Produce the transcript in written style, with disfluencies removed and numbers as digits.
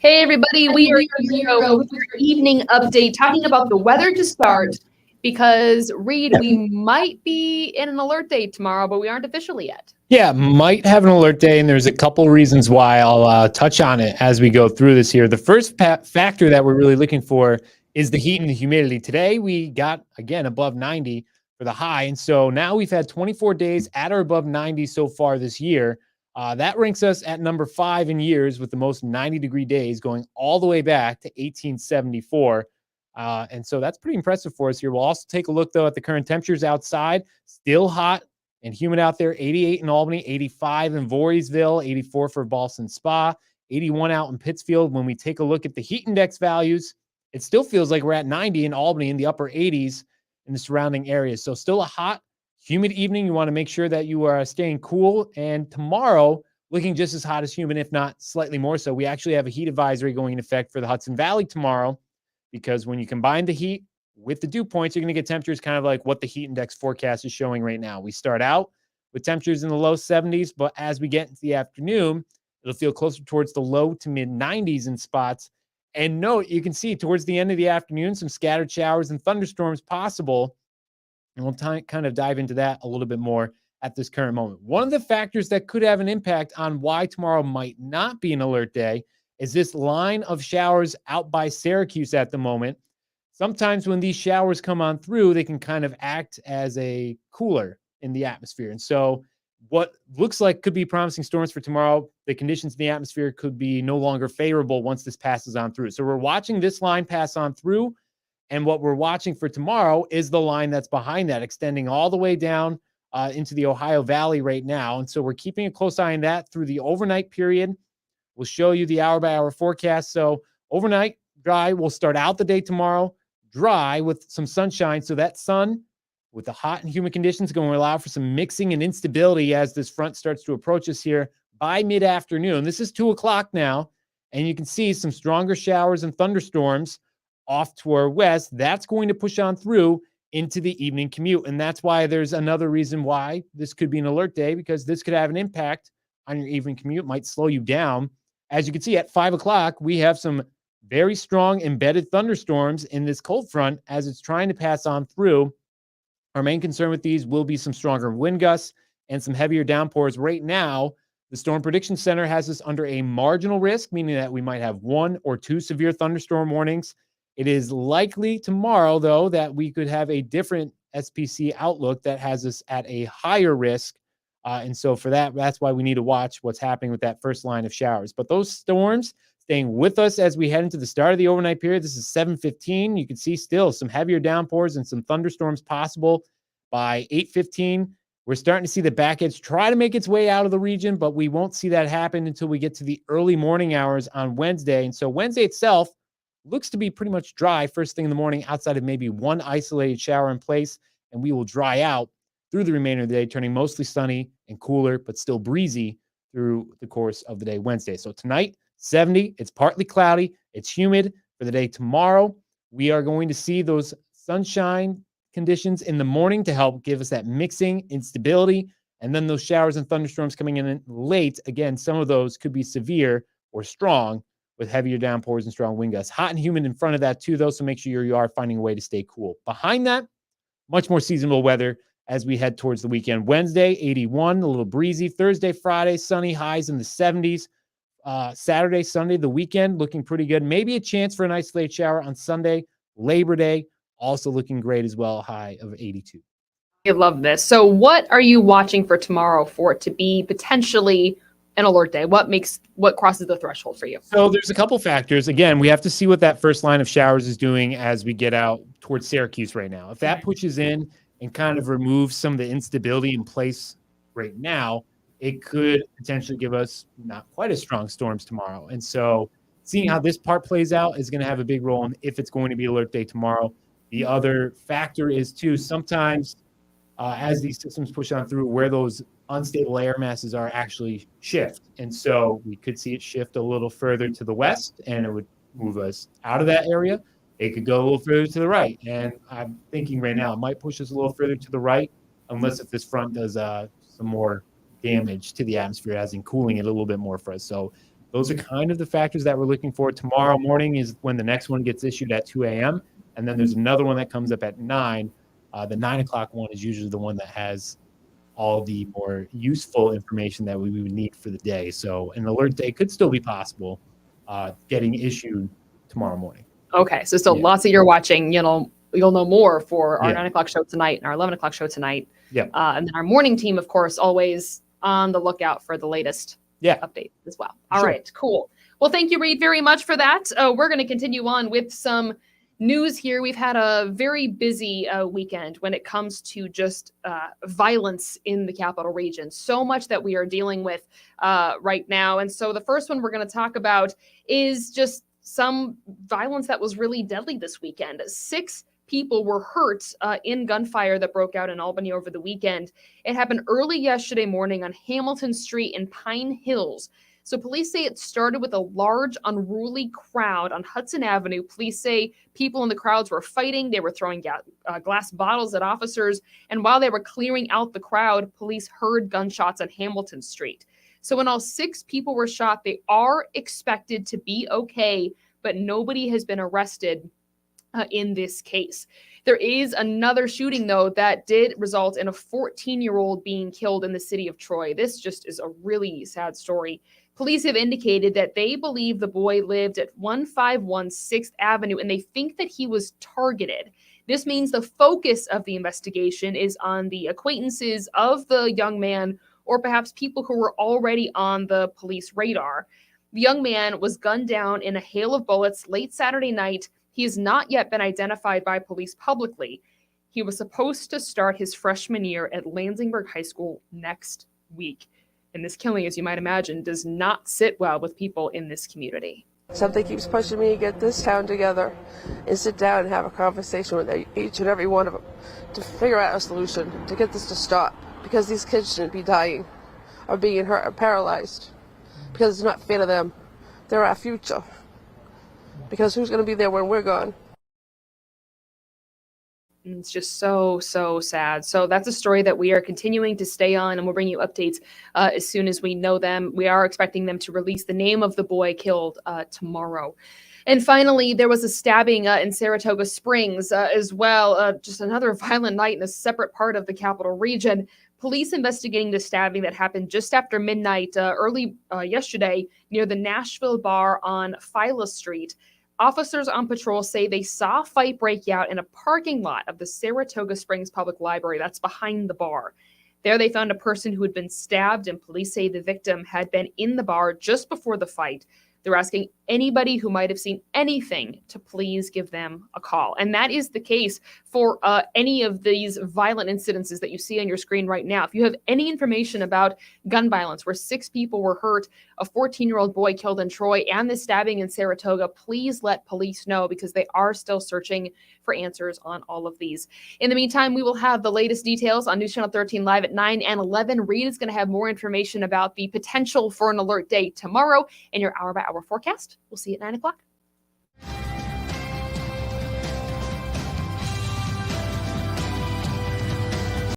Hey everybody, we are here with your evening update talking about the weather to start because Reed, we might be in an alert day tomorrow, but we aren't officially yet. Yeah, might have an alert day, and there's a couple reasons why. I'll touch on it as we go through this here. The first factor that we're really looking for is the heat and the humidity. Today we got, again, above 90 for the high, and so now we've had 24 days at or above 90 so far this year. That ranks us at number 5 in years with the most 90-degree days, going all the way back to 1874. And so that's pretty impressive for us here. We'll also take a look, though, at the current temperatures outside. Still hot and humid out there. 88 in Albany, 85 in Voorheesville, 84 for Ballston Spa, 81 out in Pittsfield. When we take a look at the heat index values, it still feels like we're at 90 in Albany, in the upper 80s in the surrounding areas. So still a hot, humid evening. You want to make sure that you are staying cool. And tomorrow, looking just as hot as humid, if not slightly more so. We actually have a heat advisory going into effect for the Hudson Valley tomorrow, because when you combine the heat with the dew points, you're going to get temperatures kind of like what the heat index forecast is showing right now. We start out with temperatures in the low 70s, but as we get into the afternoon, it'll feel closer towards the low to mid 90s in spots. And note, you can see towards the end of the afternoon, some scattered showers and thunderstorms possible. And we'll kind of dive into that a little bit more at this current moment. One of the factors that could have an impact on why tomorrow might not be an alert day is this line of showers out by Syracuse at the moment. Sometimes when these showers come on through, they can kind of act as a cooler in the atmosphere. And so what looks like could be promising storms for tomorrow, the conditions in the atmosphere could be no longer favorable once this passes on through. So we're watching this line pass on through. And what we're watching for tomorrow is the line that's behind that, extending all the way down into the Ohio Valley right now. And so we're keeping a close eye on that through the overnight period. We'll show you the hour-by-hour forecast. So overnight, dry. We'll start out the day tomorrow dry with some sunshine. So that sun with the hot and humid conditions going to allow for some mixing and instability as this front starts to approach us here by mid-afternoon. This is 2 o'clock now, and you can see some stronger showers and thunderstorms off to our west. That's going to push on through into the evening commute. And that's why there's another reason why this could be an alert day, because this could have an impact on your evening commute, might slow you down. As you can see, at 5 o'clock, we have some very strong embedded thunderstorms in this cold front as it's trying to pass on through. Our main concern with these will be some stronger wind gusts and some heavier downpours. Right now, the Storm Prediction Center has us under a marginal risk, meaning that we might have 1 or 2 severe thunderstorm warnings. It is likely tomorrow, though, that we could have a different SPC outlook that has us at a higher risk. And so for that, that's why we need to watch what's happening with that first line of showers. But those storms staying with us as we head into the start of the overnight period. This is 7:15. You can see still some heavier downpours and some thunderstorms possible by 8:15. We're starting to see the back edge try to make its way out of the region, but we won't see that happen until we get to the early morning hours on Wednesday. And so Wednesday itself looks to be pretty much dry first thing in the morning, outside of maybe one isolated shower in place, and we will dry out through the remainder of the day, turning mostly sunny and cooler, but still breezy through the course of the day Wednesday. So tonight, 70, it's partly cloudy, it's humid. For the day tomorrow, we are going to see those sunshine conditions in the morning to help give us that mixing instability, and then those showers and thunderstorms coming in late. Again, some of those could be severe or strong with heavier downpours and strong wind gusts. Hot and humid in front of that too, though, so make sure you are finding a way to stay cool. Behind that, much more seasonable weather as we head towards the weekend. Wednesday, 81, a little breezy. Thursday, Friday, sunny, highs in the 70s. Saturday, Sunday, the weekend looking pretty good. Maybe a chance for an isolated shower on Sunday. Labor Day also looking great as well, high of 82. I love this. So what are you watching for tomorrow for it to be potentially an alert day? What crosses the threshold for you? So there's a couple factors. Again, we have to see what that first line of showers is doing as we get out towards Syracuse right now. If that pushes in and kind of removes some of the instability in place right now, it could potentially give us not quite as strong storms tomorrow. And so seeing how this part plays out is going to have a big role in if it's going to be alert day tomorrow. The other factor is, too, sometimes as these systems push on through, where those unstable air masses are actually shift. And so we could see it shift a little further to the west, and it would move us out of that area. It could go a little further to the right. And I'm thinking right now it might push us a little further to the right, unless if this front does some more damage to the atmosphere, as in cooling it a little bit more for us. So Those are kind of the factors that we're looking for. Tomorrow morning is when the next one gets issued at 2 a.m. And then there's another one that comes up at 9. The 9 o'clock one is usually the one that has all the more useful information that we would need for the day. So an alert day could still be possible getting issued tomorrow morning. Okay, so still lots that you're watching. You'll know more for our 9 o'clock show tonight and our 11 o'clock show tonight. Yeah. And then our morning team, of course, always on the lookout for the latest update as well. All right, cool. Well, thank you, Reed, very much for that. We're going to continue on with some news here. We've had a very busy weekend when it comes to just violence in the capital region. So much that we are dealing with right now. And so the first one we're going to talk about is just some violence that was really deadly this weekend. 6 people were hurt in gunfire that broke out in Albany over the weekend. It happened early yesterday morning on Hamilton Street in Pine Hills. So police say it started with a large, unruly crowd on Hudson Avenue. Police say people in the crowds were fighting. They were throwing glass bottles at officers. And while they were clearing out the crowd, police heard gunshots on Hamilton Street. So when all 6 people were shot, they are expected to be okay, but nobody has been arrested in this case. There is another shooting, though, that did result in a 14-year-old being killed in the city of Troy. This just is a really sad story. Police have indicated that they believe the boy lived at 151 6th Avenue, and they think that he was targeted. This means the focus of the investigation is on the acquaintances of the young man, or perhaps people who were already on the police radar. The young man was gunned down in a hail of bullets late Saturday night. He has not yet been identified by police publicly. He was supposed to start his freshman year at Lansingburg High School next week. And this killing, as you might imagine, does not sit well with people in this community. Something keeps pushing me to get this town together and sit down and have a conversation with each and every one of them to figure out a solution to get this to stop. Because these kids shouldn't be dying or being hurt or paralyzed. Because it's not fair to them. They're our future. Because who's going to be there when we're gone? It's just so, so sad. So that's a story that we are continuing to stay on, and we'll bring you updates as soon as we know them. We are expecting them to release the name of the boy killed tomorrow. And finally, there was a stabbing in Saratoga Springs as well. Just another violent night in a separate part of the capital region. Police investigating the stabbing that happened just after midnight early yesterday near the Nashville bar on Phila Street. Officers on patrol say they saw a fight break out in a parking lot of the Saratoga Springs Public Library that's behind the bar. There they found a person who had been stabbed, and police say the victim had been in the bar just before the fight. They're asking anybody who might have seen anything to please give them a call. And that is the case for any of these violent incidences that you see on your screen right now. If you have any information about gun violence where 6 people were hurt, a 14-year-old boy killed in Troy, and the stabbing in Saratoga, please let police know, because they are still searching for answers on all of these. In the meantime, we will have the latest details on News Channel 13 Live at 9 and 11. Reed is going to have more information about the potential for an alert day tomorrow in your hour-by-hour forecast. We'll see you at 9 o'clock.